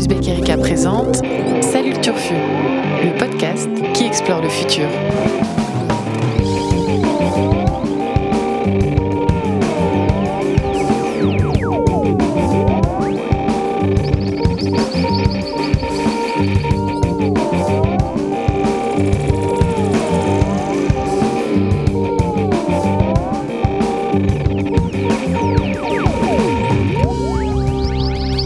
Uzbek Erika présente Salut le Turfu, le podcast qui explore le futur.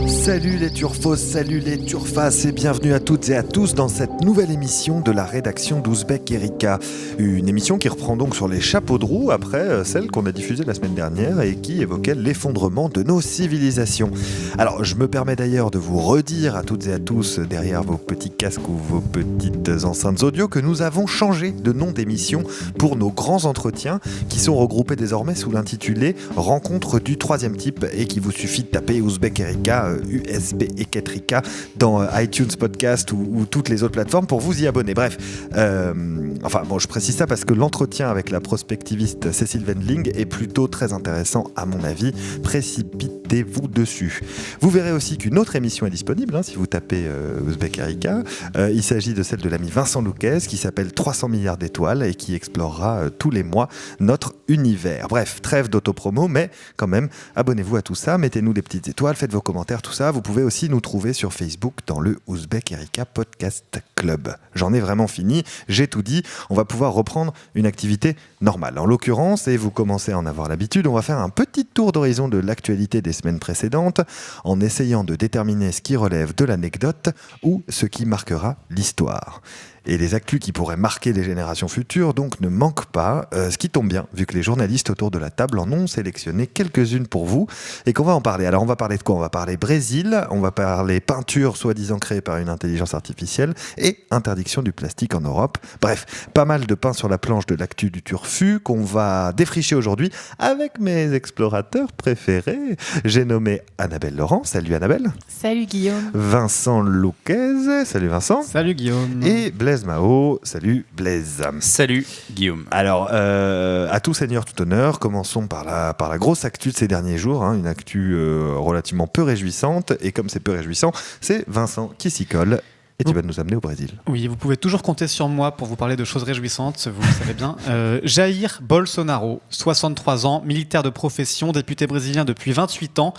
Salut les turfos, salut les turfas et bienvenue à toutes et à tous dans cette nouvelle émission de la rédaction d'Uzbek Erika. Une émission qui reprend donc sur les chapeaux de roue après celle qu'on a diffusée la semaine dernière et qui évoquait l'effondrement de nos civilisations. Alors je me permets d'ailleurs de vous redire à toutes et à tous derrière vos petits casques ou vos petites enceintes audio que nous avons changé de nom d'émission pour nos grands entretiens qui sont regroupés désormais sous l'intitulé Rencontre du troisième type et qui vous suffit de taper Uzbek Erika USB et Ketrika dans iTunes Podcast ou toutes les autres plateformes pour vous y abonner. Bref, je précise ça parce que l'entretien avec la prospectiviste Cécile Wendling est plutôt très intéressant à mon avis. Précipitez-vous dessus. Vous verrez aussi qu'une autre émission est disponible si vous tapez Uzbek Erika. Il s'agit de celle de l'ami Vincent Louquez qui s'appelle 300 milliards d'étoiles et qui explorera tous les mois notre univers. Bref, trêve d'autopromo, mais quand même, abonnez-vous à tout ça, mettez-nous des petites étoiles, faites vos commentaires, tout ça. Vous pouvez aussi nous trouver sur Facebook dans le Uzbek Erika Podcast Club. J'en ai vraiment fini, j'ai tout dit. On va pouvoir reprendre une activité normale. En l'occurrence, et vous commencez à en avoir l'habitude, on va faire un petit tour d'horizon de l'actualité des semaines précédentes en essayant de déterminer ce qui relève de l'anecdote ou ce qui marquera l'histoire. Et les actus qui pourraient marquer les générations futures donc ne manquent pas, ce qui tombe bien, vu que les journalistes autour de la table en ont sélectionné quelques-unes pour vous et qu'on va en parler. Alors on va parler de quoi ? On va parler Brésil, on va parler peinture soi-disant créée par une intelligence artificielle et interdiction du plastique en Europe. Bref, pas mal de pain sur la planche de l'actu du Turfu qu'on va défricher aujourd'hui avec mes explorateurs préférés. J'ai nommé Annabelle Laurent. Salut Annabelle. Salut Guillaume. Vincent Louquez. Salut Vincent. Salut Guillaume. Et Blaise Mao, salut Blaise. Salut Guillaume. Alors, à tout seigneur, tout honneur, commençons par la grosse actu de ces derniers jours, une actu relativement peu réjouissante, et comme c'est peu réjouissant, c'est Vincent qui s'y colle, et tu vas nous amener au Brésil. Oui, vous pouvez toujours compter sur moi pour vous parler de choses réjouissantes, vous le savez bien. Jair Bolsonaro, 63 ans, militaire de profession, député brésilien depuis 28 ans,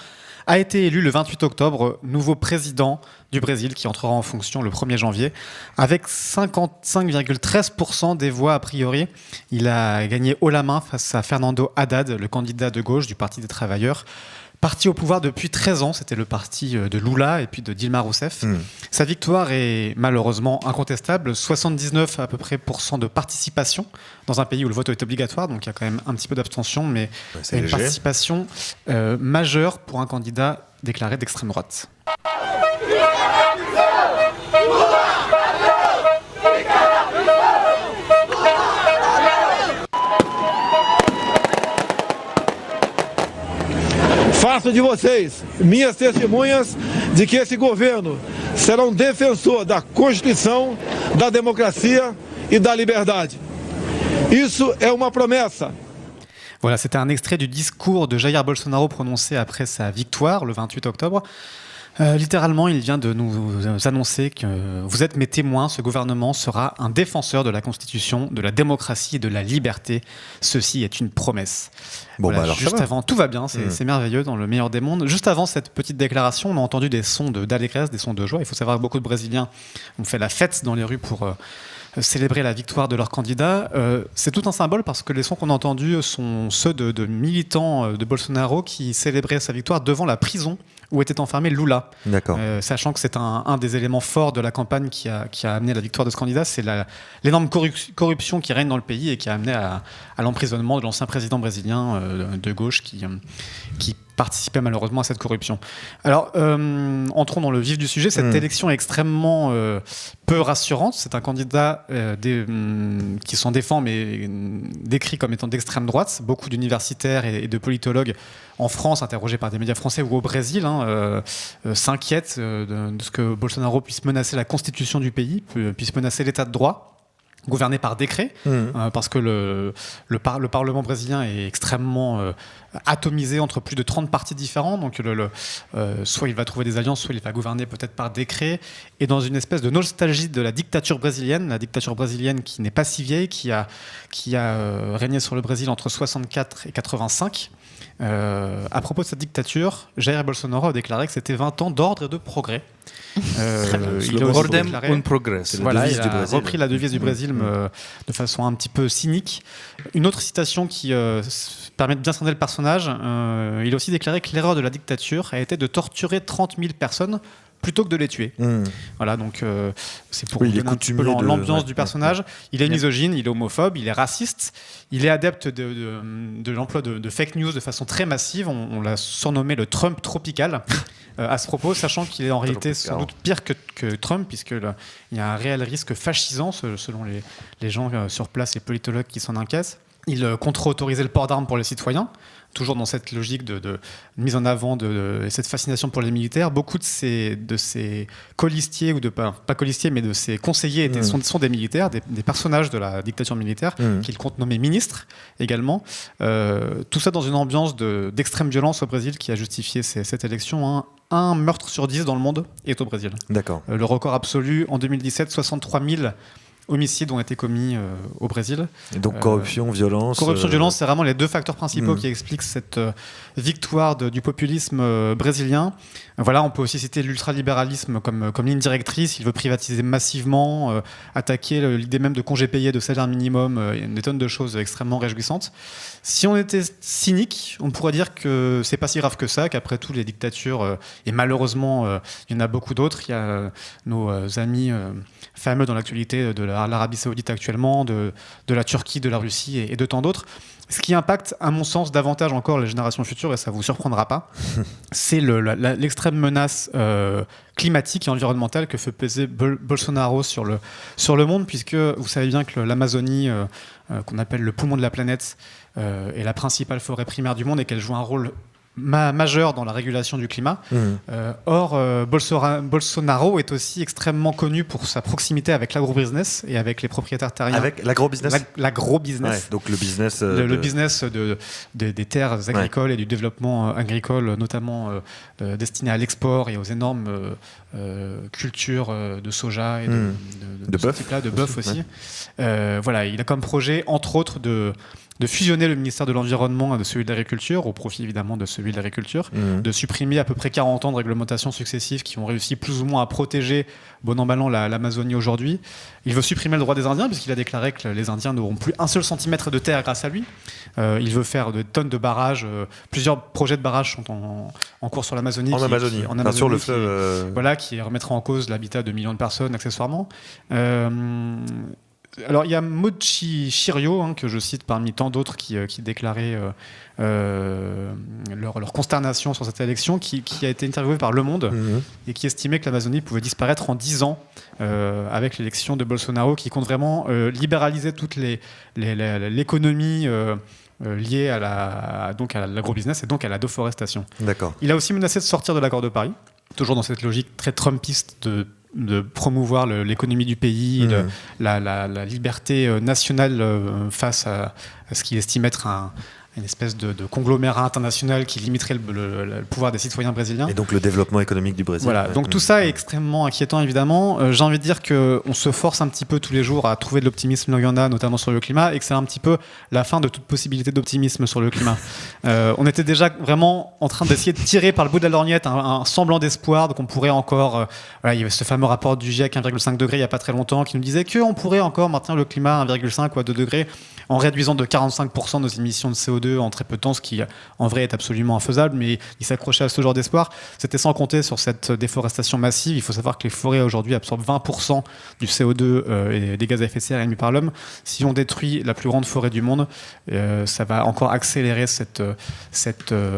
a été élu le 28 octobre nouveau président du Brésil qui entrera en fonction le 1er janvier. Avec 55,13% des voix a priori, il a gagné haut la main face à Fernando Haddad, le candidat de gauche du Parti des Travailleurs. Parti au pouvoir depuis 13 ans, c'était le parti de Lula et puis de Dilma Rousseff. Sa victoire est malheureusement incontestable, 79 à peu près % de participation dans un pays où le vote est obligatoire, donc il y a quand même un petit peu d'abstention, mais c'est une participation majeure pour un candidat déclaré d'extrême droite. Faço de vocês minhas testemunhas de que esse governo será defensor da Constituição, da democracia e da liberdade. Isso é uma promessa. Voilà, c'était un extrait du discours de Jair Bolsonaro prononcé après sa victoire le 28 octobre. Littéralement, il vient de nous annoncer que vous êtes mes témoins, ce gouvernement sera un défenseur de la Constitution, de la démocratie et de la liberté. Ceci est une promesse. Bon, voilà, alors juste avant, tout va bien, c'est merveilleux dans le meilleur des mondes. Juste avant cette petite déclaration, on a entendu des sons d'allégresse, des sons de joie. Il faut savoir que beaucoup de Brésiliens ont fait la fête dans les rues pour célébrer la victoire de leur candidat. C'est tout un symbole parce que les sons qu'on a entendus sont ceux de militants de Bolsonaro qui célébraient sa victoire devant la prison où était enfermé Lula. D'accord. Sachant que c'est un des éléments forts de la campagne qui a amené la victoire de ce candidat, c'est l'énorme corruption qui règne dans le pays et qui a amené à l'emprisonnement de l'ancien président brésilien de gauche qui participait malheureusement à cette corruption. Alors, entrons dans le vif du sujet. Cette élection est extrêmement peu rassurante. C'est un candidat qui s'en défend, mais décrit comme étant d'extrême droite. Beaucoup d'universitaires et de politologues en France, interrogés par des médias français ou au Brésil, s'inquiètent de ce que Bolsonaro puisse menacer la constitution du pays, puisse menacer l'état de droit. gouverné par décret, parce que le Parlement brésilien est extrêmement atomisé entre plus de 30 partis différents. Donc, soit il va trouver des alliances, soit il va gouverner peut-être par décret. Et dans une espèce de nostalgie de la dictature brésilienne qui n'est pas si vieille, qui a régné sur le Brésil entre 64 et 85. À propos de cette dictature, Jair Bolsonaro a déclaré que c'était 20 ans d'ordre et de progrès. Il a aussi déclaré un progrès. Voilà, il a repris la devise du Brésil de façon un petit peu cynique. Une autre citation qui permet de bien cerner le personnage, il a aussi déclaré que l'erreur de la dictature a été de torturer 30 000 personnes plutôt que de les tuer. Voilà, donc c'est pour vous donner un petit peu l'ambiance du personnage. Il est misogyne, il est homophobe, il est raciste, il est adepte de l'emploi de fake news de façon très massive. On l'a surnommé le Trump tropical à ce propos, sachant qu'il est en réalité sans doute pire que Trump, puisqu'il y a un réel risque fascisant selon les gens sur place, les politologues qui s'en inquiètent. Il contre-autorisait le port d'armes pour les citoyens, toujours dans cette logique de mise en avant de cette fascination pour les militaires. Beaucoup de ces colistiers, ou pas colistiers, mais de ces conseillers sont des militaires, des personnages de la dictature militaire, qu'il compte nommer ministres également. Tout ça dans une ambiance d'extrême violence au Brésil qui a justifié cette élection. Un meurtre sur 10 dans le monde est au Brésil. D'accord. Le record absolu, en 2017, 63 000 homicides ont été commis au Brésil. Et donc corruption, violence... Corruption, violence, c'est vraiment les deux facteurs principaux qui expliquent cette victoire du populisme brésilien. Voilà, on peut aussi citer l'ultralibéralisme comme ligne directrice. Il veut privatiser massivement, attaquer l'idée même de congés payés, de salaire minimum, des tonnes de choses extrêmement réjouissantes. Si on était cynique, on pourrait dire que c'est pas si grave que ça, qu'après tout, les dictatures, et malheureusement, il y en a beaucoup d'autres. Il y a nos amis fameux dans l'actualité de l'Arabie Saoudite actuellement, de la Turquie, de la Russie et de tant d'autres. Ce qui impacte, à mon sens, davantage encore les générations futures, et ça ne vous surprendra pas, c'est l'extrême menace climatique et environnementale que fait peser Bolsonaro sur le monde, puisque vous savez bien que l'Amazonie, qu'on appelle le poumon de la planète, est la principale forêt primaire du monde et qu'elle joue un rôle majeur dans la régulation du climat. Or, Bolsonaro est aussi extrêmement connu pour sa proximité avec l'agro-business et avec les propriétaires terriens. Avec l'agro-business L'agro-business. Ouais, donc le business... le business des terres agricoles et du développement agricole, notamment destiné à l'export et aux énormes cultures de soja et de bœuf. ce type-là, de bœuf aussi. Voilà, il a comme projet, entre autres, de fusionner le ministère de l'Environnement et de celui de l'Agriculture, au profit évidemment de celui de l'Agriculture, de supprimer à peu près 40 ans de réglementations successives qui ont réussi plus ou moins à protéger, bon an mal an, l'Amazonie aujourd'hui. Il veut supprimer le droit des Indiens, puisqu'il a déclaré que les Indiens n'auront plus un seul centimètre de terre grâce à lui. Il veut faire de tonnes de barrages. Plusieurs projets de barrages sont en cours sur l'Amazonie. En Amazonie, sur le fleuve. Voilà, qui remettra en cause l'habitat de millions de personnes, accessoirement. Alors, il y a Mochi Chirio, que je cite parmi tant d'autres qui déclaraient leur consternation sur cette élection, qui a été interviewé par Le Monde et qui estimait que l'Amazonie pouvait disparaître en 10 ans avec l'élection de Bolsonaro, qui compte vraiment libéraliser toute l'économie liée à l'agro-business et donc à la déforestation. D'accord. Il a aussi menacé de sortir de l'accord de Paris, toujours dans cette logique très trumpiste de promouvoir l'économie du pays, la liberté nationale face à ce qu'il estime être une espèce de conglomérat international qui limiterait le pouvoir des citoyens brésiliens. Et donc le développement économique du Brésil. Voilà, donc tout ça est extrêmement inquiétant évidemment. J'ai envie de dire qu'on se force un petit peu tous les jours à trouver de l'optimisme là où il y en a, notamment sur le climat, et que c'est un petit peu la fin de toute possibilité d'optimisme sur le climat. On était déjà vraiment en train d'essayer de tirer par le bout de la lorgnette un semblant d'espoir, donc on pourrait encore... il y avait ce fameux rapport du GIEC 1,5 degré il n'y a pas très longtemps qui nous disait qu'on pourrait encore maintenir le climat à 1,5 ou à 2 degrés en réduisant de 45% nos émissions de CO2 en très peu de temps, ce qui en vrai est absolument infaisable, mais il s'accrochait à ce genre d'espoir. C'était sans compter sur cette déforestation massive. Il faut savoir que les forêts aujourd'hui absorbent 20% du CO2 et des gaz à effet de serre émis par l'homme. Si on détruit la plus grande forêt du monde, ça va encore accélérer cet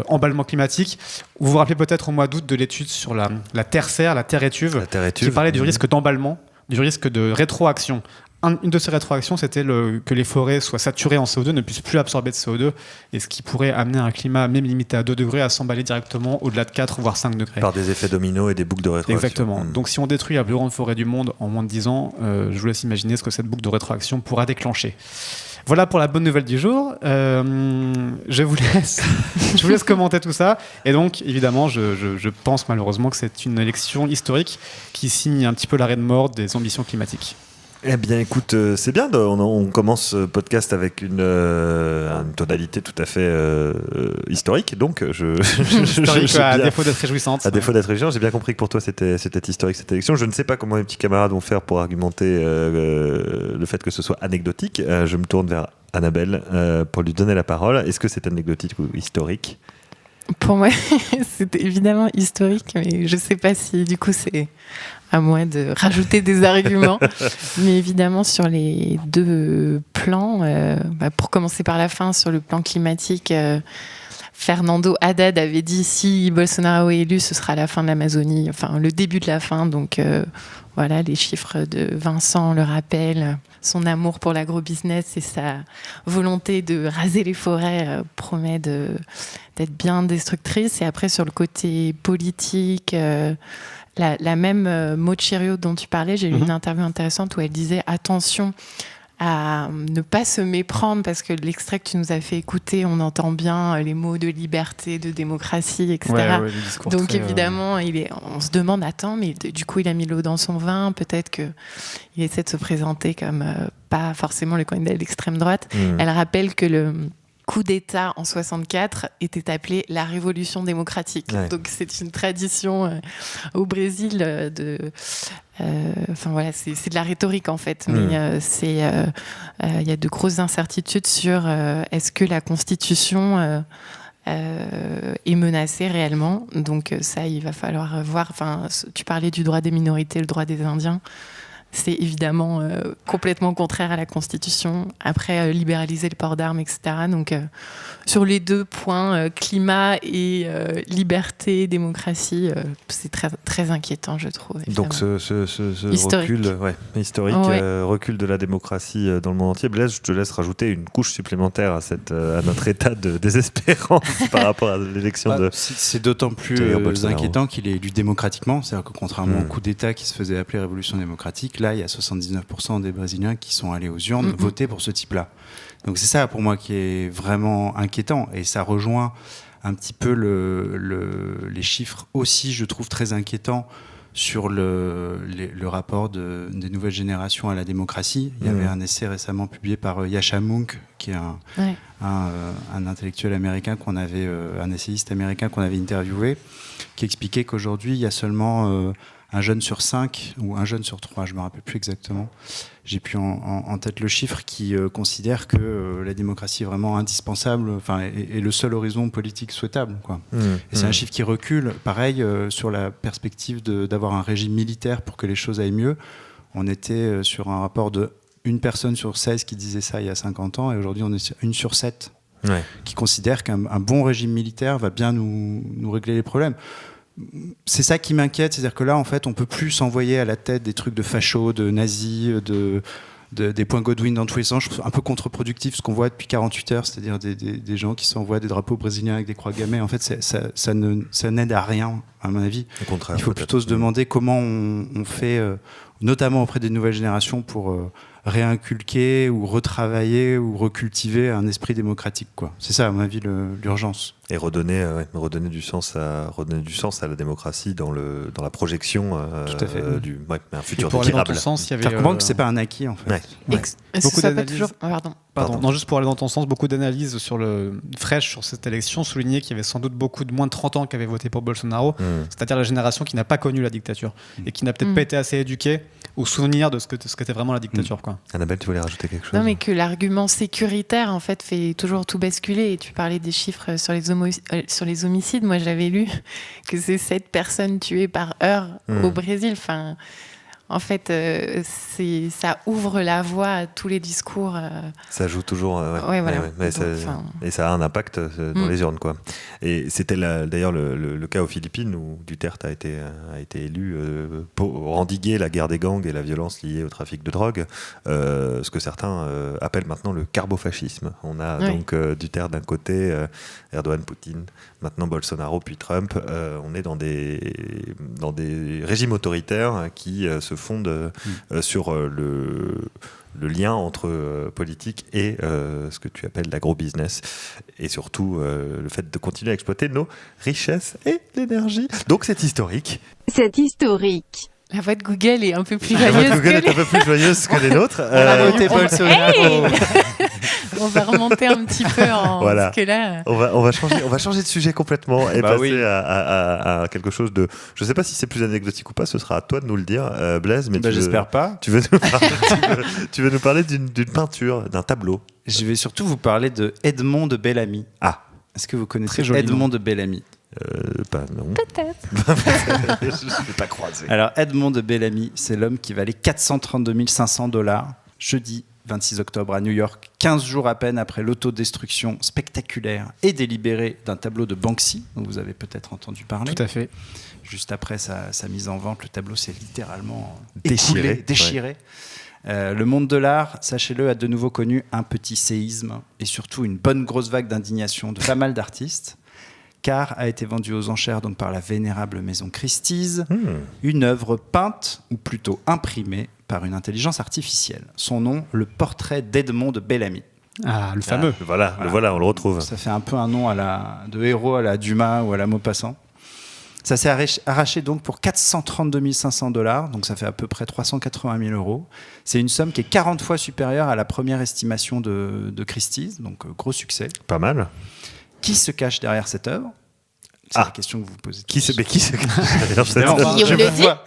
emballement climatique. Vous vous rappelez peut-être au mois d'août de l'étude sur la terre-serre, la terre étuve, qui parlait du risque d'emballement, du risque de rétroaction une de ces rétroactions, c'était que les forêts soient saturées en CO2, ne puissent plus absorber de CO2, et ce qui pourrait amener un climat même limité à 2 degrés à s'emballer directement au-delà de 4 voire 5 degrés. Par des effets dominos et des boucles de rétroaction. Exactement. Donc si on détruit la plus grande forêt du monde en moins de 10 ans, je vous laisse imaginer ce que cette boucle de rétroaction pourra déclencher. Voilà pour la bonne nouvelle du jour. Je vous laisse commenter tout ça. Et donc, évidemment, je pense malheureusement que c'est une élection historique qui signe un petit peu l'arrêt de mort des ambitions climatiques. Eh bien, écoute, c'est bien. On commence ce podcast avec une tonalité tout à fait historique. Donc, historique à défaut d'être réjouissante. À défaut d'être réjouissante, j'ai bien compris que pour toi, c'était historique cette élection. Je ne sais pas comment mes petits camarades vont faire pour argumenter le fait que ce soit anecdotique. Je me tourne vers Annabelle pour lui donner la parole. Est-ce que c'est anecdotique ou historique ? Pour moi, c'est évidemment historique, mais je ne sais pas si du coup c'est à moi de rajouter des arguments. Mais évidemment, sur les 2 plans, pour commencer par la fin, sur le plan climatique, Fernando Haddad avait dit si Bolsonaro est élu, ce sera la fin de l'Amazonie, enfin le début de la fin. Donc voilà, les chiffres de Vincent le rappellent. Son amour pour l'agrobusiness et sa volonté de raser les forêts promet d'être bien destructrice. Et après, sur le côté politique, la même Maud Chériot dont tu parlais, j'ai lu une interview intéressante où elle disait attention à ne pas se méprendre, parce que l'extrait que tu nous as fait écouter, on entend bien les mots de liberté, de démocratie, etc. Ouais, donc évidemment, on se demande, attends, mais du coup, il a mis l'eau dans son vin, peut-être qu'il essaie de se présenter comme pas forcément le candidat de l'extrême droite. Elle rappelle que le coup d'État en 64 était appelé la révolution démocratique. Ouais. Donc c'est une tradition au Brésil enfin voilà, c'est de la rhétorique en fait, mais il y a de grosses incertitudes sur est-ce que la Constitution est menacée réellement. Donc ça, il va falloir voir. Enfin, tu parlais du droit des minorités, le droit des Indiens. C'est évidemment complètement contraire à la Constitution. Après, libéraliser le port d'armes, etc. Donc, sur les 2 points, climat et liberté, démocratie, c'est très, très inquiétant, je trouve. Évidemment. Donc, ce historique, recul de la démocratie dans le monde entier. Blaise, je te laisse rajouter une couche supplémentaire à notre état de désespérance par rapport à l'élection de... C'est d'autant plus inquiétant qu'il est élu démocratiquement. C'est-à-dire que contrairement au coup d'État qui se faisait appeler révolution démocratique, là, il y a 79% des Brésiliens qui sont allés aux urnes voter pour ce type-là. Donc c'est ça, pour moi, qui est vraiment inquiétant. Et ça rejoint un petit peu les chiffres aussi, je trouve, très inquiétants sur le rapport des nouvelles générations à la démocratie. Il y avait un essai récemment publié par Yascha Mounk, qui est un intellectuel américain un essayiste américain qu'on avait interviewé, qui expliquait qu'aujourd'hui, il y a seulement... un jeune sur 5 ou un jeune sur 3, je ne me rappelle plus exactement, j'ai plus en tête le chiffre, qui considère que la démocratie est vraiment indispensable, est le seul horizon politique souhaitable, quoi. Et c'est un chiffre qui recule. Pareil, sur la perspective d'avoir un régime militaire pour que les choses aillent mieux, on était sur un rapport de 1 personne sur 16 qui disait ça il y a 50 ans, et aujourd'hui on est sur 1 sur 7 qui considère qu'un bon régime militaire va bien nous régler les problèmes. C'est ça qui m'inquiète, c'est-à-dire que là, en fait, on peut plus s'envoyer à la tête des trucs de fachos, de nazis, des points Godwin dans tous les sens. Je trouve un peu contre-productif ce qu'on voit depuis 48 heures, c'est-à-dire des gens qui s'envoient des drapeaux brésiliens avec des croix gammées. En fait, ça n'aide à rien, à mon avis. Au contraire, il faut plutôt se demander comment on fait, notamment auprès des nouvelles générations, pour réinculquer ou retravailler ou recultiver un esprit démocratique, quoi. C'est ça, à mon avis, l'urgence. Et redonner du sens à la démocratie dans la projection d'un futur désirable. Faire comprendre que c'est pas un acquis, en fait. Beaucoup d'analyses. Pardon. Non, juste pour aller dans ton sens, beaucoup d'analyses fraîches sur cette élection soulignaient qu'il y avait sans doute beaucoup de moins de 30 ans qui avaient voté pour Bolsonaro, c'est-à-dire la génération qui n'a pas connu la dictature et qui n'a peut-être pas été assez éduquée au souvenir de ce qu'était vraiment la dictature, quoi. Annabelle, tu voulais rajouter quelque chose ? Non, mais que l'argument sécuritaire, en fait, fait toujours tout basculer. Et tu parlais des chiffres sur les homicides. Moi, j'avais lu que c'est 7 personnes tuées par heure au Brésil. Enfin, En fait, ça ouvre la voie à tous les discours. Ça joue toujours. Ouais, voilà. Et ça a un impact dans les urnes, quoi. Et c'était d'ailleurs le cas aux Philippines où Duterte a été élu pour endiguer la guerre des gangs et la violence liée au trafic de drogue, ce que certains appellent maintenant le carbofascisme. On a donc Duterte d'un côté, Erdogan, Poutine, maintenant Bolsonaro, puis Trump. On est dans des régimes autoritaires qui se fondent sur le lien entre politique et ce que tu appelles l'agro-business, et surtout le fait de continuer à exploiter nos richesses et l'énergie. Donc c'est historique. C'est historique. La voix de Google est un peu plus La voix joyeuse. de Google est un peu plus joyeuse que les nôtres. On a voté Bolsonaro. On va remonter un petit peu Voilà. parce que là. On va changer de sujet complètement et passer à quelque chose de. Je ne sais pas si c'est plus anecdotique ou pas. Ce sera à toi de nous le dire, Blaise. Mais j'espère pas. Tu veux nous parler d'une peinture, d'un tableau. Je vais surtout vous parler de Edmond de Bellamy. Ah. Est-ce que vous connaissez Edmond de Bellamy? Non. Peut-être. Je ne l'ai pas croisé. Alors, Edmond de Bellamy, c'est l'homme qui valait $432 500 jeudi 26 octobre à New York, 15 jours à peine après l'autodestruction spectaculaire et délibérée d'un tableau de Banksy, dont vous avez peut-être entendu parler. Tout à fait. Juste après sa mise en vente, le tableau s'est littéralement déchiré. Ouais. Le monde de l'art, sachez-le, a de nouveau connu un petit séisme et surtout une bonne grosse vague d'indignation de pas mal d'artistes, car a été vendue aux enchères donc par la vénérable maison Christie's une œuvre peinte, ou plutôt imprimée, par une intelligence artificielle. Son nom, le portrait d'Edmond de Bellamy. Ah, le fameux. Le voilà, on le retrouve. Ça fait un peu un nom de héros à la Dumas ou à la Maupassant. Ça s'est arraché donc pour $432 500, donc ça fait à peu près 380 000 €. C'est une somme qui est 40 fois supérieure à la première estimation de Christie's, donc gros succès. Pas mal. Qui se cache derrière cette œuvre? C'est la question que vous posez. Qui se cache derrière cette Évidemment, œuvre? je vous vois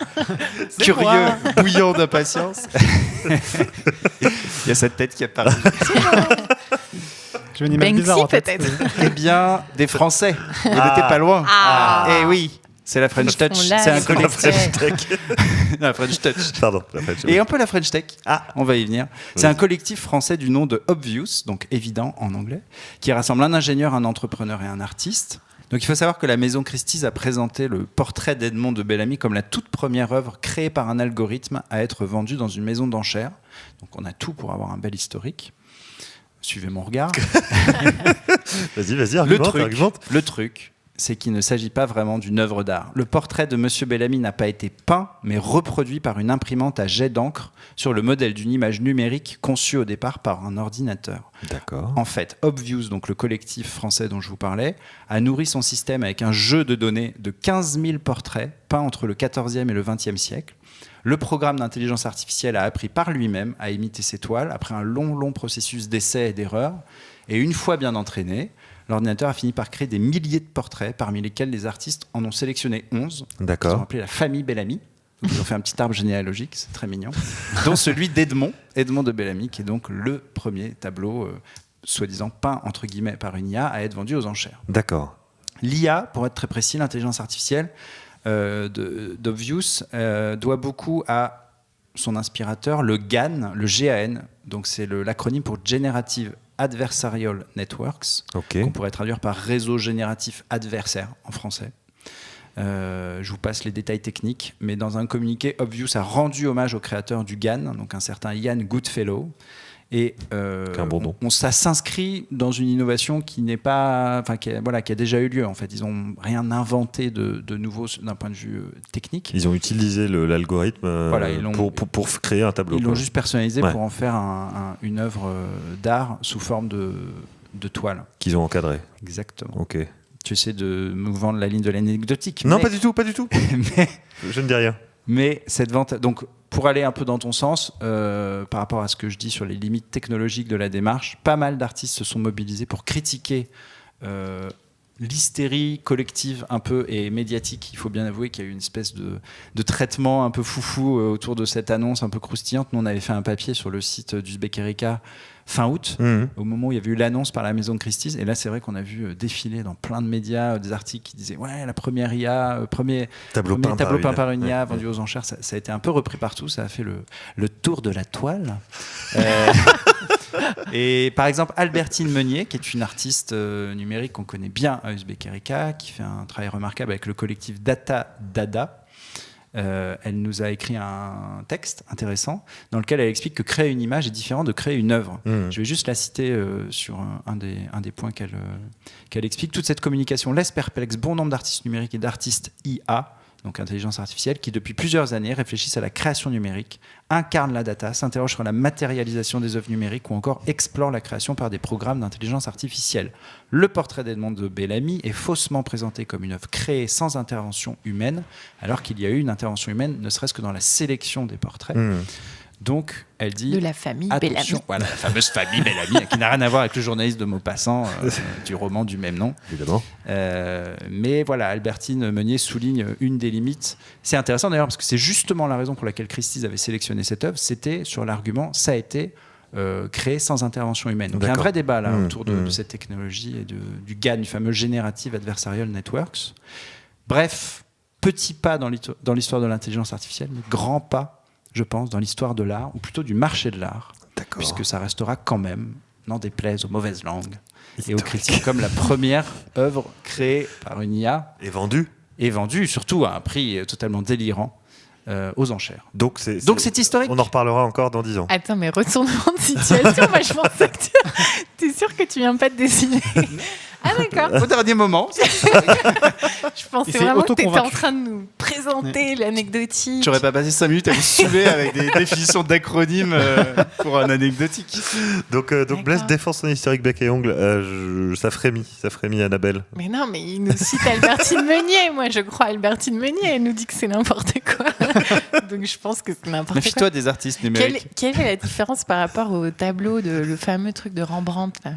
curieux, bouillant d'impatience. Il y a cette tête qui apparaît. Je vais une image bizarre en tête. peut-être. Eh bien, des Français. Vous n'étiez pas loin. Eh oui, c'est la French Touch. C'est un collectif. La French Touch. Pardon, la French. Et un peu la French Tech. On va y venir. C'est un collectif français du nom de Obvious, donc évident en anglais, qui rassemble un ingénieur, un entrepreneur et un artiste. Donc il faut savoir que la maison Christie's a présenté le portrait d'Edmond de Bellamy comme la toute première œuvre créée par un algorithme à être vendue dans une maison d'enchères. Donc on a tout pour avoir un bel historique. Suivez mon regard. Vas-y, argumente. Le truc, c'est qu'il ne s'agit pas vraiment d'une œuvre d'art. Le portrait de Monsieur Bellamy n'a pas été peint, mais reproduit par une imprimante à jet d'encre sur le modèle d'une image numérique conçue au départ par un ordinateur. D'accord. En fait, Obvious, donc le collectif français dont je vous parlais, a nourri son système avec un jeu de données de 15 000 portraits peints entre le XIVe et le XXe siècle. Le programme d'intelligence artificielle a appris par lui-même à imiter ces toiles après un long processus d'essais et d'erreurs. Et une fois bien entraîné, l'ordinateur a fini par créer des milliers de portraits, parmi lesquels les artistes en ont sélectionné 11. D'accord. Ils ont appelé la famille Bellamy. Donc ils ont fait un petit arbre généalogique, c'est très mignon. Dont celui d'Edmond de Bellamy, qui est donc le premier tableau, soi-disant peint entre guillemets par une IA, à être vendu aux enchères. D'accord. L'IA, pour être très précis, l'intelligence artificielle d'Obvious, doit beaucoup à son inspirateur, le GAN, le GAN. Donc c'est l'acronyme pour Generative Adversarial Networks, qu'on pourrait traduire par réseau génératif adversaire en français. Je vous passe les détails techniques, mais dans un communiqué, Obvious a rendu hommage au créateur du GAN, donc un certain Ian Goodfellow. Et ça s'inscrit dans une innovation qui n'est pas, qui a déjà eu lieu. En fait, ils n'ont rien inventé de nouveau d'un point de vue technique. Ils ont utilisé l'algorithme pour créer un tableau. Ils l'ont juste personnalisé pour en faire une œuvre d'art sous forme de toile. Qu'ils ont encadré. Exactement. Ok. Tu essaies de me vendre la ligne de l'anecdotique. Non, pas du tout. Mais, je ne dis rien. Mais cette vente, donc pour aller un peu dans ton sens, par rapport à ce que je dis sur les limites technologiques de la démarche, pas mal d'artistes se sont mobilisés pour critiquer l'hystérie collective un peu et médiatique. Il faut bien avouer qu'il y a eu une espèce de traitement un peu foufou autour de cette annonce un peu croustillante. Nous, on avait fait un papier sur le site d'Uzbek Erika fin août, au moment où il y avait eu l'annonce par la maison Christie's. Et là, c'est vrai qu'on a vu défiler dans plein de médias des articles qui disaient ouais, la première IA, premier tableau peint par une IA vendu aux enchères. Ça a été un peu repris partout. Ça a fait le tour de la toile. Et par exemple, Albertine Meunier, qui est une artiste numérique qu'on connaît bien à Uzbek Erika, qui fait un travail remarquable avec le collectif Data Dada. Elle nous a écrit un texte intéressant dans lequel elle explique que créer une image est différent de créer une œuvre. Je vais juste la citer sur un des points qu'elle explique. Toute cette communication laisse perplexe bon nombre d'artistes numériques et d'artistes IA, donc intelligence artificielle, qui depuis plusieurs années réfléchissent à la création numérique, incarnent la data, s'interrogent sur la matérialisation des œuvres numériques ou encore explorent la création par des programmes d'intelligence artificielle. Le portrait d'Edmond de Bellamy est faussement présenté comme une œuvre créée sans intervention humaine, alors qu'il y a eu une intervention humaine, ne serait-ce que dans la sélection des portraits. Donc, elle dit... De la famille Bellamy. Voilà, la fameuse famille Bellamy, qui n'a rien à voir avec le journaliste de Maupassant, du roman du même nom. Évidemment. Mais voilà, Albertine Meunier souligne une des limites. C'est intéressant d'ailleurs, parce que c'est justement la raison pour laquelle Christie's avait sélectionné cette œuvre, c'était sur l'argument, ça a été créé sans intervention humaine. Donc il y a un vrai débat là, autour de cette technologie et du GAN, du fameux Generative Adversarial Networks. Bref, petit pas dans l'histoire de l'intelligence artificielle, mais grand pas, je pense, dans l'histoire de l'art, ou plutôt du marché de l'art, puisque ça restera quand même, n'en déplaise aux mauvaises langues et aux critiques, comme la première œuvre créée par une IA. Et vendue surtout à un prix totalement délirant aux enchères. Donc c'est historique. On en reparlera encore dans 10 ans. Attends, mais retournement de situation, moi je pensais que t'es sûr que tu viens pas de dessiner. Ah d'accord. Au dernier moment. Je pensais vraiment que tu étais en train de nous présenter l'anecdotique. Tu n'aurais pas passé 5 minutes à vous suer avec des définitions d'acronymes pour un anecdotique. Donc Blaise défend son historique bec et ongle. Ça frémit Annabelle. Mais non, mais il nous cite Albertine Meunier. Moi, je crois Albertine Meunier. Elle nous dit que c'est n'importe quoi. Donc je pense que c'est n'importe quoi. Méfie-toi des artistes numériques. Quelle est la différence par rapport au tableau, le fameux truc de Rembrandt là?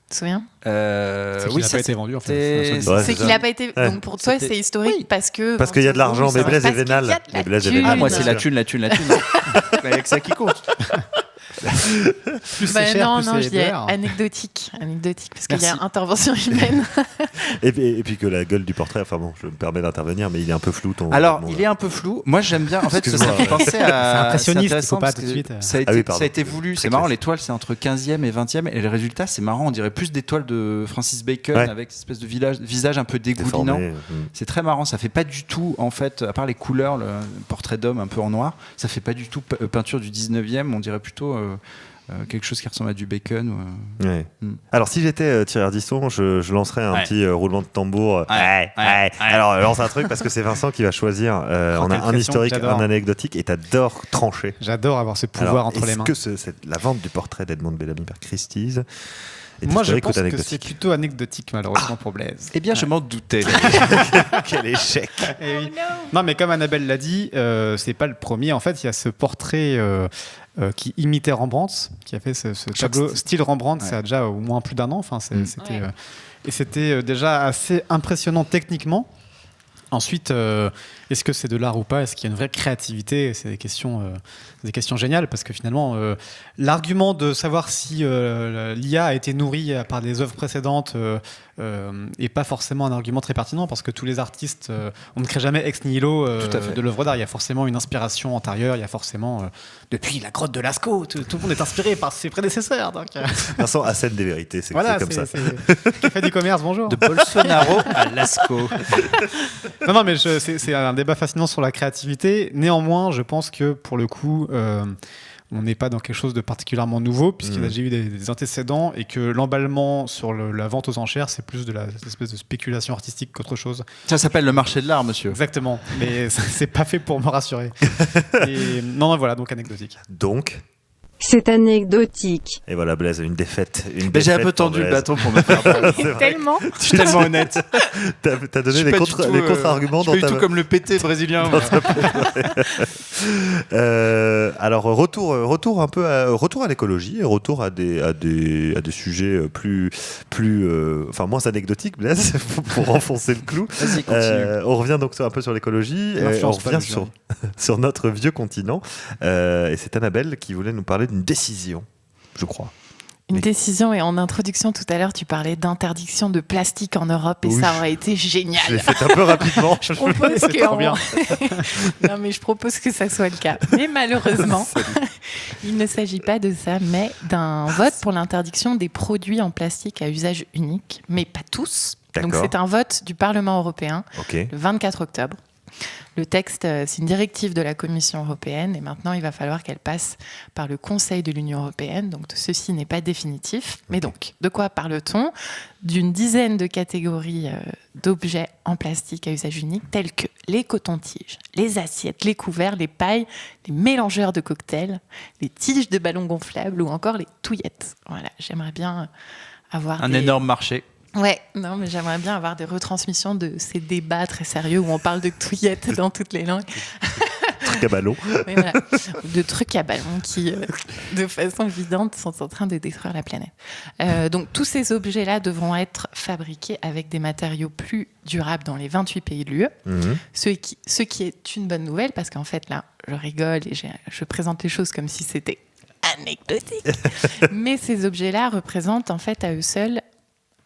Tu te souviens? C'est qu'il n'a pas été vendu en fait. C'est qu'il n'a pas été. Donc pour toi, c'est historique parce que. Parce qu'il y a de l'argent, mais Blaise est vénal. Ah, moi, c'est la thune. Avec ça qui compte. Plus c'est cher, non, plus je c'est dis anecdotique, parce qu'il y a intervention humaine. et puis que la gueule du portrait, enfin bon, je me permets d'intervenir, mais il est un peu flou. Il est un peu flou. Moi, j'aime bien. En fait, ça fait penser à. C'est impressionniste, il faut pas tout de suite. Ça a été voulu. C'est marrant, l'étoile, c'est entre 15e et 20e, et le résultat, c'est marrant. On dirait plus d'étoiles de Francis Bacon avec cette espèce de visage un peu dégoulinant. C'est très marrant. Ça fait pas du tout, en fait, à part les couleurs, le portrait d'homme un peu en noir, ça fait pas du tout peinture du 19e. On dirait plutôt. Quelque chose qui ressemble à du bacon. Alors, si j'étais Thierry Ardisson, je lancerais un petit roulement de tambour. Alors, lance un truc parce que c'est Vincent qui va choisir. On a un historique, un anecdotique, et t'adores trancher. J'adore avoir ce pouvoir entre les mains. Est-ce que c'est la vente du portrait d'Edmond de Bellamy par Christie's? Moi, je pense que c'est plutôt anecdotique, malheureusement, pour Blaise. Eh bien, je m'en doutais. Quel échec. Oui. Non, mais comme Annabelle l'a dit, c'est pas le premier. En fait, il y a ce portrait qui imitait Rembrandt, qui a fait ce tableau style Rembrandt. Ça a déjà au moins plus d'un an. Enfin, c'était déjà assez impressionnant techniquement. Ensuite, est-ce que c'est de l'art ou pas? Est-ce qu'il y a une vraie créativité? C'est des questions géniales, parce que finalement, l'argument de savoir si l'IA a été nourrie par des œuvres précédentes n'est pas forcément un argument très pertinent, parce que tous les artistes, on ne crée jamais ex nihilo de l'œuvre d'art. Il y a forcément une inspiration antérieure, il y a forcément, depuis la grotte de Lascaux, tout le monde est inspiré par ses prédécesseurs. Donc, Vincent assène des vérités, c'est comme ça. Café du commerce, bonjour. De Bolsonaro à Lascaux. Non, mais c'est un débat fascinant sur la créativité. Néanmoins, je pense que pour le coup, on n'est pas dans quelque chose de particulièrement nouveau, puisqu'il y a déjà eu des antécédents, et que l'emballement sur la vente aux enchères, c'est plus de l'espèce de spéculation artistique qu'autre chose. Ça s'appelle le marché de l'art, monsieur. Exactement, mais c'est pas fait pour me rassurer. Non, voilà, donc anecdotique. Donc c'est anecdotique. Et voilà, Blaise, une défaite. J'ai un peu tendu le bâton pour me faire peur. Tellement. Je suis tellement honnête. T'as donné les contre-arguments dans ta... tout comme le PT brésilien. Alors, retour un peu retour à l'écologie, et retour à des sujets plus moins anecdotiques, Blaise, pour enfoncer le clou. Vas-y, continue. On revient donc un peu sur l'écologie, on revient sur notre vieux continent, et c'est Annabelle qui voulait nous parler d'une décision, je crois. Une décision, et en introduction tout à l'heure, tu parlais d'interdiction de plastique en Europe, et ça aurait été génial. Je l'ai fait un peu rapidement. Je propose C'est trop bien. Non, mais je propose que ça soit le cas. Mais malheureusement, il ne s'agit pas de ça, mais d'un vote pour l'interdiction des produits en plastique à usage unique, mais pas tous. D'accord. Donc c'est un vote du Parlement européen le 24 octobre. Le texte, c'est une directive de la Commission européenne et maintenant il va falloir qu'elle passe par le Conseil de l'Union européenne. Donc ceci n'est pas définitif. Mais donc, de quoi parle-t-on ? D'une dizaine de catégories d'objets en plastique à usage unique tels que les cotons-tiges, les assiettes, les couverts, les pailles, les mélangeurs de cocktails, les tiges de ballons gonflables ou encore les touillettes. Voilà, j'aimerais bien avoir un énorme marché. Ouais, non, mais j'aimerais bien avoir des retransmissions de ces débats très sérieux où on parle de touillettes dans toutes les langues. Trucs à ballon. Mais voilà, de trucs à ballon qui, de façon évidente, sont en train de détruire la planète. Donc, tous ces objets-là devront être fabriqués avec des matériaux plus durables dans les 28 pays de l'UE. Ce qui est une bonne nouvelle parce qu'en fait, là, je rigole et je présente les choses comme si c'était anecdotique. Mais ces objets-là représentent en fait à eux seuls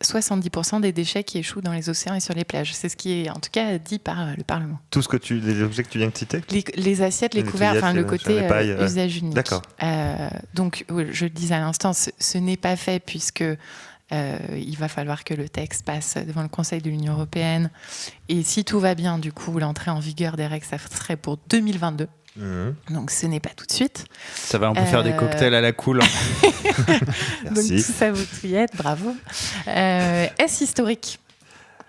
70% des déchets qui échouent dans les océans et sur les plages. C'est ce qui est en tout cas dit par le Parlement. Tout ce que les objets que tu viens de citer ? Les assiettes, les couverts, enfin le côté usage unique. D'accord. Donc, je le disais à l'instant, ce n'est pas fait puisque il va falloir que le texte passe devant le Conseil de l'Union européenne. Et si tout va bien, du coup, l'entrée en vigueur des règles, ça serait pour 2022. Donc ce n'est pas tout de suite. Ça va, on peut faire des cocktails à la cool. Donc tout ça vous touillette, bravo. Est-ce historique ?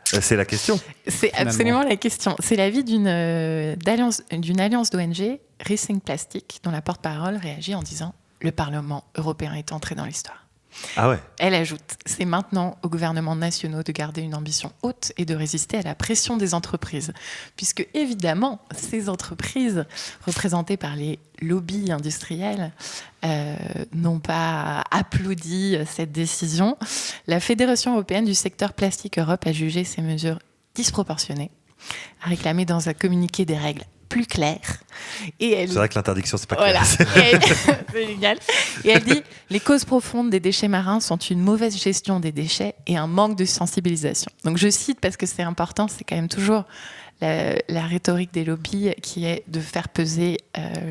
C'est la question. C'est absolument la question. C'est l'avis d'une alliance d'ONG, Rethink Plastic, dont la porte-parole réagit en disant « Le Parlement européen est entré dans l'histoire ». Ah ouais. Elle ajoute « C'est maintenant aux gouvernements nationaux de garder une ambition haute et de résister à la pression des entreprises. » Puisque, évidemment, ces entreprises, représentées par les lobbies industriels, n'ont pas applaudi cette décision. La Fédération européenne du secteur plastique Europe a jugé ces mesures disproportionnées, a réclamé dans un communiqué des règles plus claires. C'est vrai que l'interdiction, c'est pas clair. C'est génial. Et elle dit « Les causes profondes des déchets marins sont une mauvaise gestion des déchets et un manque de sensibilisation. » Donc je cite parce que c'est important, c'est quand même toujours la rhétorique des lobbies qui est de faire peser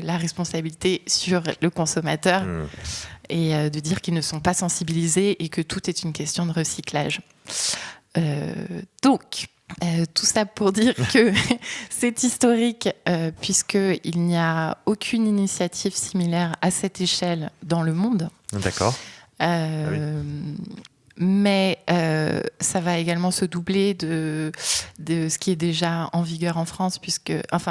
la responsabilité sur le consommateur et de dire qu'ils ne sont pas sensibilisés et que tout est une question de recyclage. Tout ça pour dire que c'est historique puisqu'il n'y a aucune initiative similaire à cette échelle dans le monde. D'accord. Mais ça va également se doubler de ce qui est déjà en vigueur en France,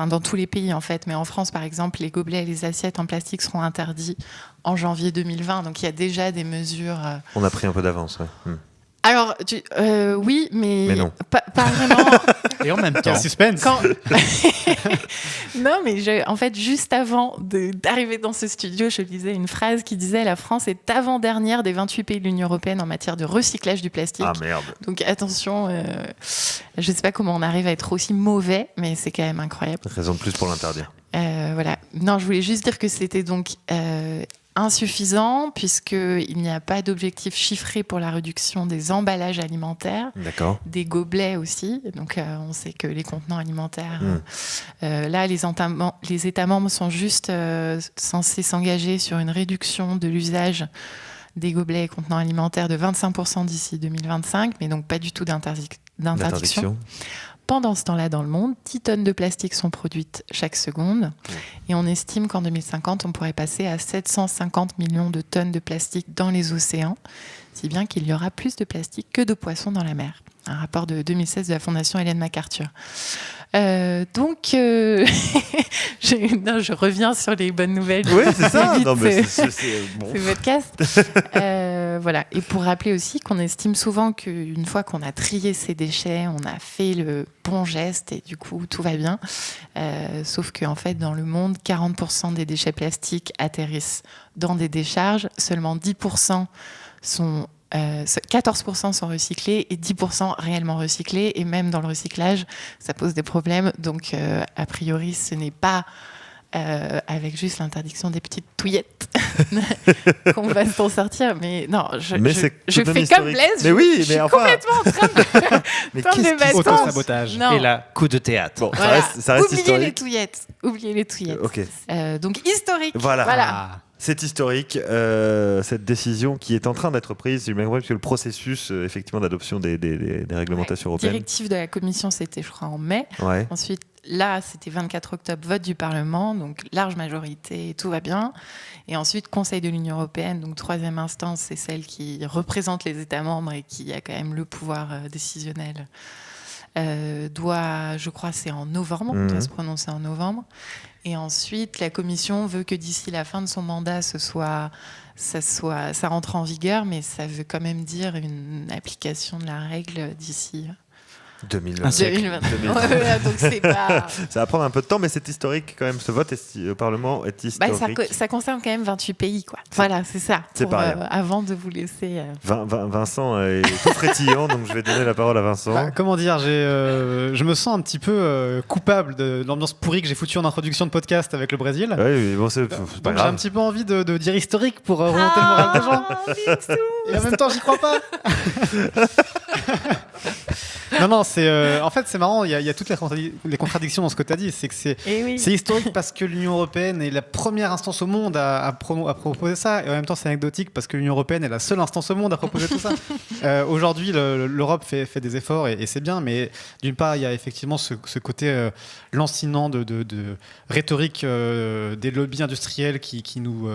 dans tous les pays en fait, mais en France par exemple, les gobelets et les assiettes en plastique seront interdits en janvier 2020, donc il y a déjà des mesures. On a pris un peu d'avance, ouais. Alors, oui, mais non. Pas vraiment. Et en même temps, suspense. Non, mais en fait, juste avant d'arriver dans ce studio, je lisais une phrase qui disait « La France est avant-dernière des 28 pays de l'Union européenne en matière de recyclage du plastique. » Ah merde. Donc attention, je ne sais pas comment on arrive à être aussi mauvais, mais c'est quand même incroyable. Raison de plus pour l'interdire. Voilà. Non, je voulais juste dire que c'était donc insuffisant puisqu'il n'y a pas d'objectif chiffré pour la réduction des emballages alimentaires, des gobelets aussi. Donc on sait que les contenants alimentaires, là les États membres sont juste censés s'engager sur une réduction de l'usage des gobelets et contenants alimentaires de 25% d'ici 2025, mais donc pas du tout d'interdiction. Pendant ce temps-là, dans le monde, 10 tonnes de plastique sont produites chaque seconde. Et on estime qu'en 2050, on pourrait passer à 750 millions de tonnes de plastique dans les océans, si bien qu'il y aura plus de plastique que de poissons dans la mer. Un rapport de 2016 de la Fondation Ellen MacArthur. Je reviens sur les bonnes nouvelles. Oui, c'est ça. Vite, non, mais c'est bon. C'est podcast. Voilà. Et pour rappeler aussi qu'on estime souvent qu'une fois qu'on a trié ces déchets, on a fait le bon geste et du coup tout va bien. Sauf qu'en fait, dans le monde, 40% des déchets plastiques atterrissent dans des décharges. Seulement 10% sont 14% sont recyclés et 10% réellement recyclés, et même dans le recyclage ça pose des problèmes, donc a priori ce n'est pas avec juste l'interdiction des petites touillettes, qu'on va s'en sortir. Mais non, je fais comme Blaise. Mais oui, je suis enfin... complètement en train de prendre des vacances. Auto-sabotage. Et là, coup de théâtre. Bon, Voilà. ça reste Oubliez historique. Oubliez les touillettes. Ok. Donc historique. Voilà. Ah. C'est historique, cette décision qui est en train d'être prise, j'ai bien compris, parce que le processus effectivement d'adoption des réglementations européennes. Directive de la Commission, c'était, je crois, en mai. Ouais. Ensuite, là, c'était 24 octobre, vote du Parlement, donc large majorité, tout va bien. Et ensuite, Conseil de l'Union européenne, donc troisième instance, c'est celle qui représente les États membres et qui a quand même le pouvoir décisionnel. Je crois, c'est en novembre, doit se prononcer en novembre. Et ensuite, la Commission veut que d'ici la fin de son mandat, ça rentre en vigueur, mais ça veut quand même dire une application de la règle d'ici 2020. Donc c'est pas... Ça va prendre un peu de temps, mais c'est historique quand même. Ce vote au Parlement est historique. Ça concerne quand même 28 pays, quoi. Voilà, c'est ça. C'est pas rien. Avant de vous laisser... Vincent est tout frétillant, donc je vais donner la parole à Vincent. Comment dire, je me sens un petit peu coupable de l'ambiance pourrie que j'ai foutue en introduction de podcast avec le Brésil. Oui, mais bon, c'est pas Donc grave. j'ai un petit peu envie de dire historique pour remonter le moral des gens. Et en même temps, j'y crois pas. Non, en fait, c'est marrant, il y a toutes les contradictions dans ce que tu as dit. C'est que c'est historique parce que l'Union européenne est la première instance au monde à proposer ça. Et en même temps, c'est anecdotique parce que l'Union européenne est la seule instance au monde à proposer tout ça. Aujourd'hui, l'Europe fait des efforts et c'est bien. Mais d'une part, il y a effectivement ce côté lancinant de rhétorique des lobbies industriels qui nous...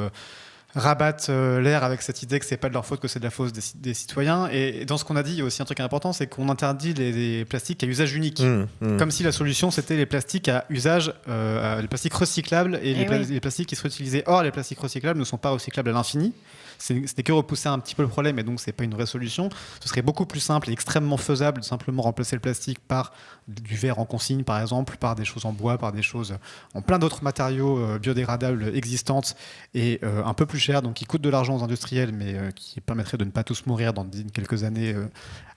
rabattent l'air avec cette idée que c'est pas de leur faute, que c'est de la faute des citoyens. Et dans ce qu'on a dit, il y a aussi un truc important, c'est qu'on interdit les plastiques à usage unique. Comme si la solution, c'était les plastiques à usage, les plastiques recyclables et les plastiques qui seraient utilisés. Or, les plastiques recyclables ne sont pas recyclables à l'infini. Ce n'est que repousser un petit peu le problème, et donc c'est pas une vraie solution. Ce serait beaucoup plus simple et extrêmement faisable de simplement remplacer le plastique par du verre en consigne, par exemple, par des choses en bois, par des choses en plein d'autres matériaux biodégradables existantes et un peu plus chers, donc qui coûtent de l'argent aux industriels, mais qui permettraient de ne pas tous mourir dans quelques années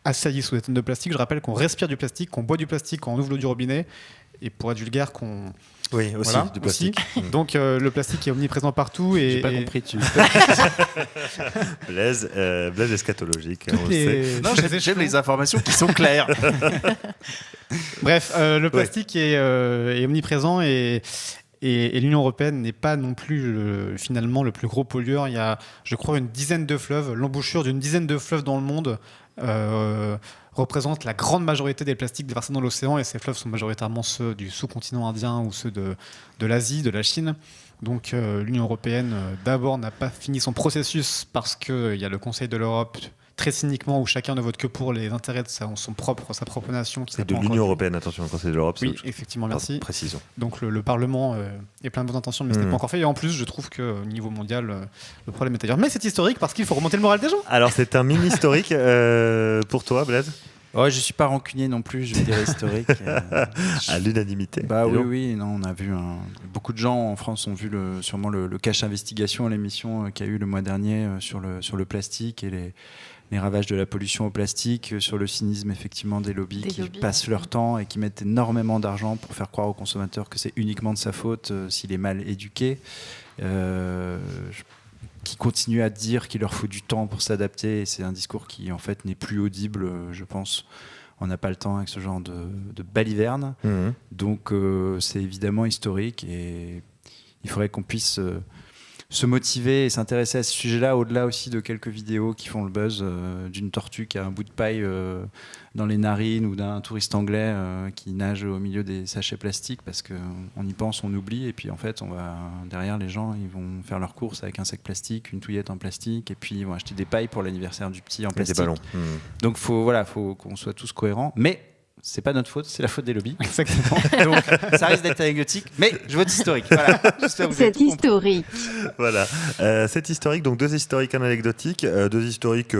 assaillis sous des tonnes de plastique. Je rappelle qu'on respire du plastique, qu'on boit du plastique, qu'on ouvre l'eau du robinet, et pour être vulgaire, qu'on... Oui, aussi, voilà, du plastique. Aussi. Donc le plastique est omniprésent partout. J'ai pas compris dessus. Blaise eschatologique. Non, j'aime les informations qui sont claires. Bref, le plastique est omniprésent et l'Union européenne n'est pas non plus finalement le plus gros pollueur. Il y a, je crois, une dizaine de fleuves, l'embouchure d'une dizaine de fleuves dans le monde représente la grande majorité des plastiques déversés dans l'océan, et ces fleuves sont majoritairement ceux du sous-continent indien ou ceux de l'Asie, de la Chine. Donc l'Union européenne, d'abord, n'a pas fini son processus parce qu'il y a le Conseil de l'Europe, très cyniquement, où chacun ne vote que pour les intérêts de sa propre nation. C'est de l'Union européenne, attention, le Conseil de l'Europe. Oui, effectivement, merci. Précisons. Donc le Parlement est plein de bonnes intentions, mais ce n'est pas encore fait. Et en plus, je trouve qu'au niveau mondial, le problème est ailleurs. Mais c'est historique parce qu'il faut remonter le moral des gens. Alors c'est un mini historique pour toi, Blaise. Ouais, je suis pas rancunier non plus, je dirais historique. À l'unanimité. Bah oui, non, on a vu beaucoup de gens en France ont vu sûrement le Cache Investigation, l'émission qu'il y a eu le mois dernier sur le plastique et les ravages de la pollution au plastique, sur le cynisme effectivement des lobbies qui passent leur temps et qui mettent énormément d'argent pour faire croire aux consommateurs que c'est uniquement de sa faute s'il est mal éduqué. Qui continuent à dire qu'il leur faut du temps pour s'adapter, et c'est un discours qui en fait n'est plus audible, je pense. On n'a pas le temps avec ce genre de baliverne. Donc c'est évidemment historique, et il faudrait qu'on puisse se motiver et s'intéresser à ce sujet-là, au-delà aussi de quelques vidéos qui font le buzz d'une tortue qui a un bout de paille dans les narines, ou d'un touriste anglais qui nage au milieu des sachets plastiques, parce qu'on y pense, on oublie, et puis en fait derrière, les gens ils vont faire leurs courses avec un sac plastique, une touillette en plastique, et puis ils vont acheter des pailles pour l'anniversaire du petit en plastique. Des ballons. Donc faut qu'on soit tous cohérents, mais c'est pas notre faute, c'est la faute des lobbies. Exactement. Donc ça risque d'être anecdotique, mais je vote historique. Voilà. C'est historique. Voilà. C'est historique, donc deux historiques anecdotiques, deux historiques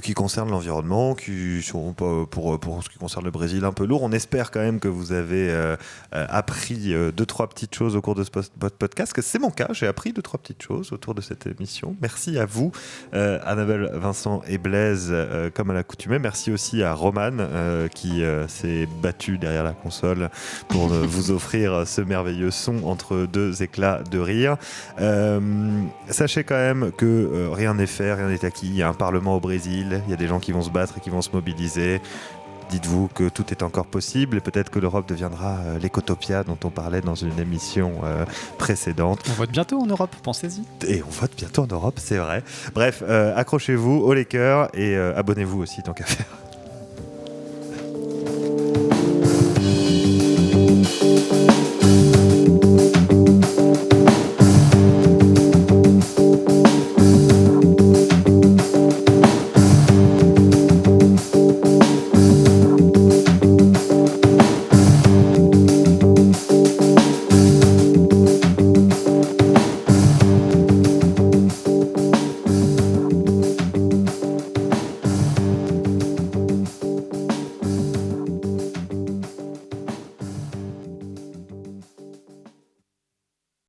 qui concernent l'environnement, qui sont pour ce qui concerne le Brésil un peu lourds. On espère quand même que vous avez appris 2-3 petites choses au cours de ce podcast, que c'est mon cas, j'ai appris 2-3 petites choses autour de cette émission. Merci à vous, Annabelle, Vincent et Blaise, comme à l'accoutumée. Merci aussi à Romane qui s'est battu derrière la console pour vous offrir ce merveilleux son entre deux éclats de rire. Sachez quand même que rien n'est fait, rien n'est acquis. Il y a un parlement au Brésil, il y a des gens qui vont se battre et qui vont se mobiliser. Dites-vous que tout est encore possible et peut-être que l'Europe deviendra l'écotopia dont on parlait dans une émission précédente. On vote bientôt en Europe, pensez-y. Et on vote bientôt en Europe, c'est vrai. Bref, accrochez-vous, haut les cœurs et abonnez-vous aussi tant qu'à faire.